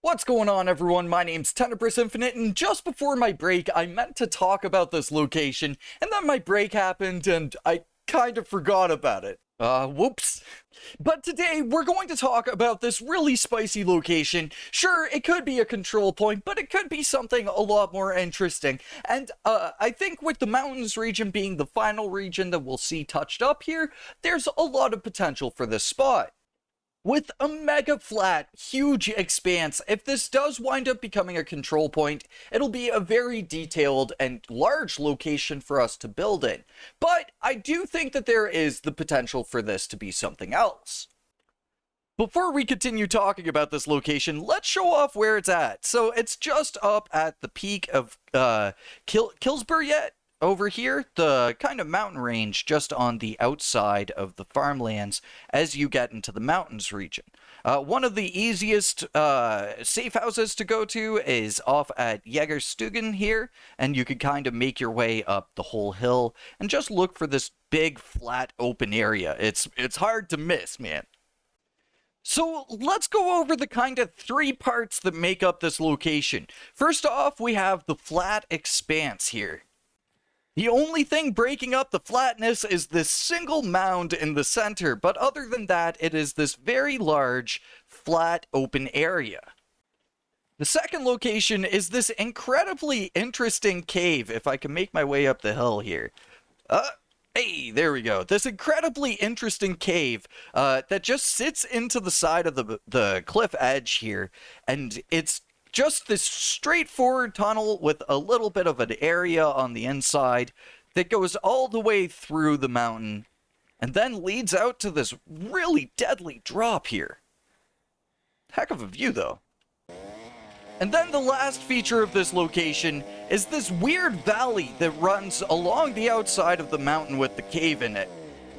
What's going on, everyone? My name's Tenebris Infinite, and just before my break, I meant to talk about this location, and then my break happened, and I kind of forgot about it. Whoops. But today, we're going to talk about this really spicy location. Sure, it could be a control point, but it could be something a lot more interesting. And, I think with the mountains region being the final region that we'll see touched up here, there's a lot of potential for this spot. With a mega flat, huge expanse, if this does wind up becoming a control point, it'll be a very detailed and large location for us to build in. But I do think that there is the potential for this to be something else. Before we continue talking about this location, let's show off where it's at. So it's just up at the peak of Kilsbury over here, the kind of mountain range just on the outside of the farmlands as you get into the mountains region. One of the easiest safe houses to go to is off at Jägerstugan here, and you could kind of make your way up the whole hill and just look for this big flat open area. It's hard to miss, man. So let's go over the kind of three parts that make up this location. First off, we have the flat expanse here. The only thing breaking up the flatness is this single mound in the center, but other than that, it is this very large, flat, open area. The second location is this incredibly interesting cave, if I can make my way up the hill here. Hey, there we go. This incredibly interesting cave that just sits into the side of the cliff edge here, and it's just this straightforward tunnel with a little bit of an area on the inside that goes all the way through the mountain and then leads out to this really deadly drop here. Heck of a view, though. And then the last feature of this location is this weird valley that runs along the outside of the mountain with the cave in it.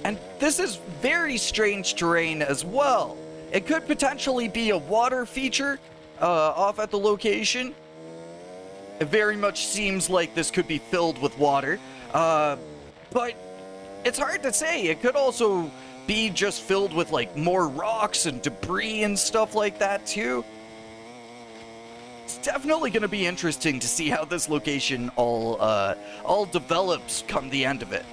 And this is very strange terrain as well. It could potentially be a water feature off at the location. It very much seems like this could be filled with water, but it's hard to say. It could also be just filled with like more rocks and debris and stuff like that too. It's definitely going to be interesting to see how this location all develops come the end of it.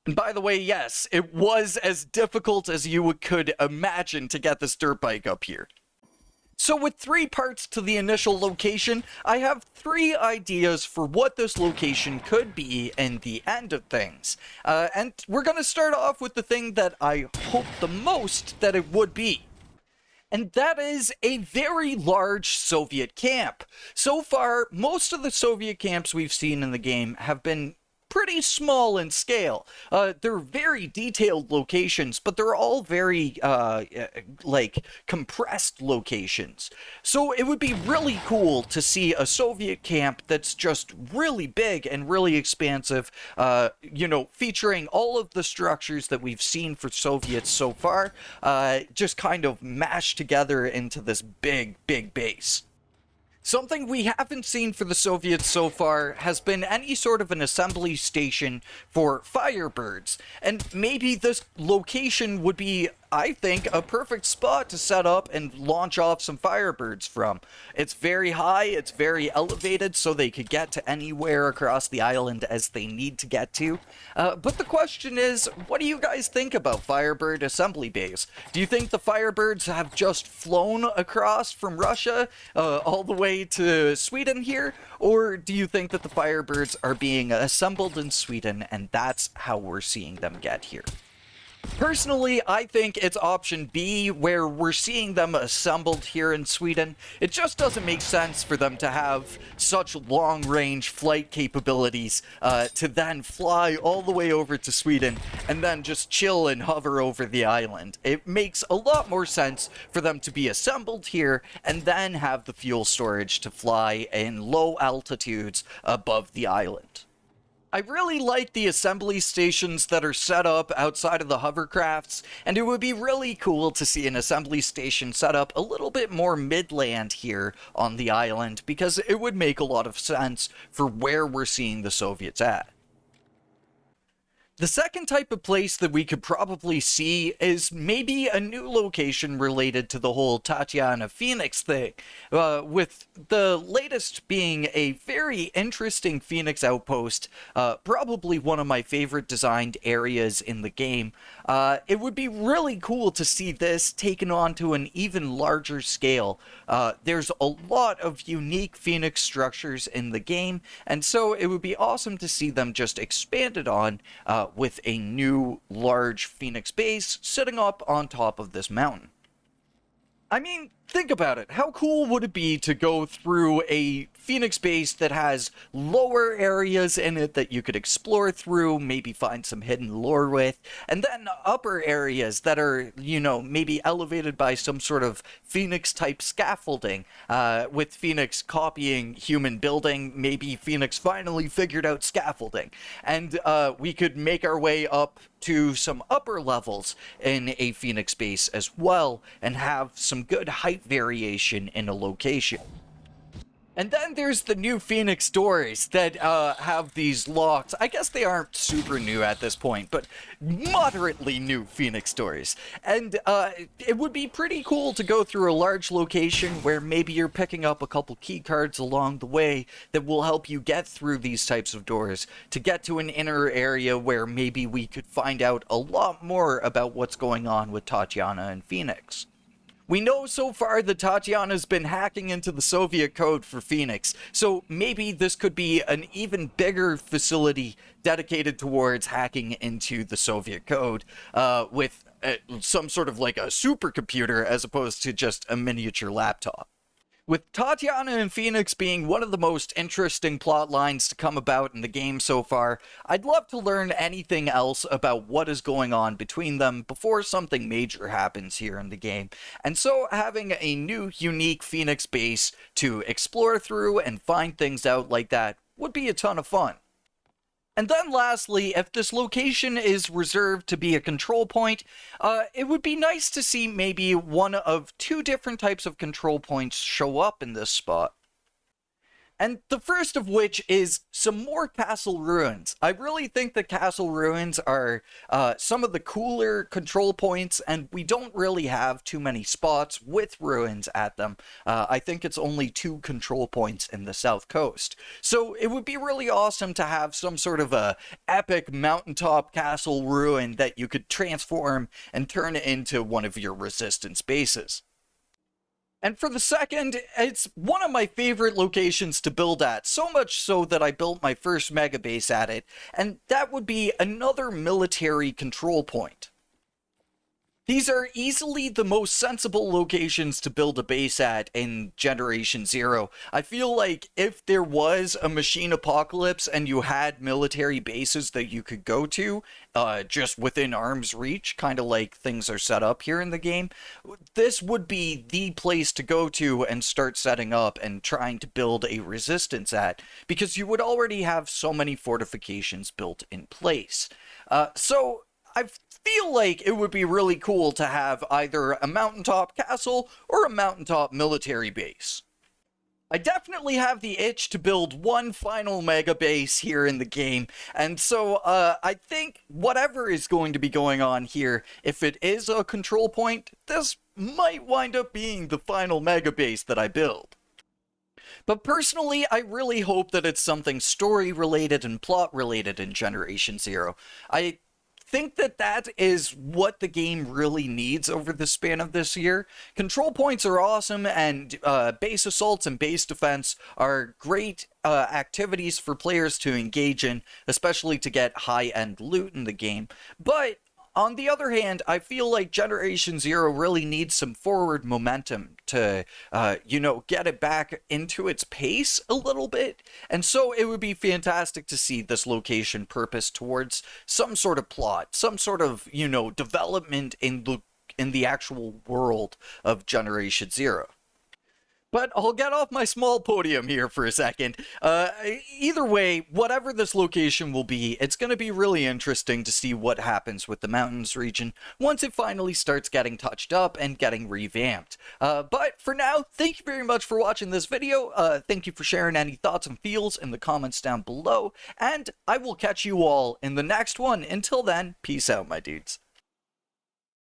And by the way, yes, it was as difficult as you could imagine to get this dirt bike up here. So with three parts to the initial location, I have three ideas for what this location could be in the end of things. And we're going to start off with the thing that I hope the most that it would be. And that is a very large Soviet camp. So far, most of the Soviet camps we've seen in the game have been pretty small in scale. They're very detailed locations, but they're all very, like, compressed locations. So it would be really cool to see a Soviet camp that's just really big and really expansive, featuring all of the structures that we've seen for Soviets so far, just kind of mashed together into this big, big base. Something we haven't seen for the Soviets so far has been any sort of an assembly station for Firebirds, and maybe this location would be, I think, a perfect spot to set up and launch off some Firebirds from. It's very high, it's very elevated, so they could get to anywhere across the island as they need to get to. But the question is, what do you guys think about Firebird assembly bays? Do you think the Firebirds have just flown across from Russia all the way to Sweden here? Or do you think that the Firebirds are being assembled in Sweden and that's how we're seeing them get here? Personally, I think it's option B, where we're seeing them assembled here in Sweden. It just doesn't make sense for them to have such long-range flight capabilities to then fly all the way over to Sweden and then just chill and hover over the island. It makes a lot more sense for them to be assembled here and then have the fuel storage to fly in low altitudes above the island. I really like the assembly stations that are set up outside of the hovercrafts, and it would be really cool to see an assembly station set up a little bit more midland here on the island, because it would make a lot of sense for where we're seeing the Soviets at. The second type of place that we could probably see is maybe a new location related to the whole Tatiana Phoenix thing, with the latest being a very interesting Phoenix outpost, probably one of my favorite designed areas in the game. It would be really cool to see this taken on to an even larger scale. There's a lot of unique Phoenix structures in the game, and so it would be awesome to see them just expanded on with a new large Phoenix base sitting up on top of this mountain. I mean, think about it. How cool would it be to go through a Phoenix base that has lower areas in it that you could explore through, maybe find some hidden lore with, and then upper areas that are, maybe elevated by some sort of Phoenix type scaffolding, with Phoenix copying human building, maybe Phoenix finally figured out scaffolding, and we could make our way up to some upper levels in a Phoenix base as well, and have some good height variation in a location. And then there's the new Phoenix doors that have these locks. I guess they aren't super new at this point, but moderately new Phoenix doors. And it would be pretty cool to go through a large location where maybe you're picking up a couple key cards along the way that will help you get through these types of doors to get to an inner area where maybe we could find out a lot more about what's going on with Tatiana and Phoenix. We know so far that Tatiana's been hacking into the Soviet code for Phoenix, so maybe this could be an even bigger facility dedicated towards hacking into the Soviet code, with some sort of like a supercomputer as opposed to just a miniature laptop. With Tatiana and Phoenix being one of the most interesting plot lines to come about in the game so far, I'd love to learn anything else about what is going on between them before something major happens here in the game. And so having a new, unique Phoenix base to explore through and find things out like that would be a ton of fun. And then lastly, if this location is reserved to be a control point, it would be nice to see maybe one of two different types of control points show up in this spot. And the first of which is some more castle ruins. I really think that castle ruins are some of the cooler control points, and we don't really have too many spots with ruins at them. I think it's only 2 control points in the south coast. So it would be really awesome to have some sort of a epic mountaintop castle ruin that you could transform and turn into one of your resistance bases. And for the second, it's one of my favorite locations to build at, so much so that I built my first mega base at it, and that would be another military control point. These are easily the most sensible locations to build a base at in Generation Zero. I feel like if there was a machine apocalypse and you had military bases that you could go to, just within arm's reach, kind of like things are set up here in the game, this would be the place to go to and start setting up and trying to build a resistance at, because you would already have so many fortifications built in place. So I feel like it would be really cool to have either a mountaintop castle or a mountaintop military base. I definitely have the itch to build one final mega base here in the game, and so I think whatever is going to be going on here, if it is a control point, this might wind up being the final mega base that I build. But personally, I really hope that it's something story related and plot related in Generation Zero. I think that is what the game really needs over the span of this year. Control points are awesome, and base assaults and base defense are great activities for players to engage in, especially to get high-end loot in the game. But on the other hand, I feel like Generation Zero really needs some forward momentum to, get it back into its pace a little bit. And so it would be fantastic to see this location purposed towards some sort of plot, some sort of, development in the actual world of Generation Zero. But I'll get off my small podium here for a second. Either way, whatever this location will be, it's going to be really interesting to see what happens with the mountains region once it finally starts getting touched up and getting revamped. But for now, thank you very much for watching this video. Thank you for sharing any thoughts and feels in the comments down below. And I will catch you all in the next one. Until then, peace out, my dudes.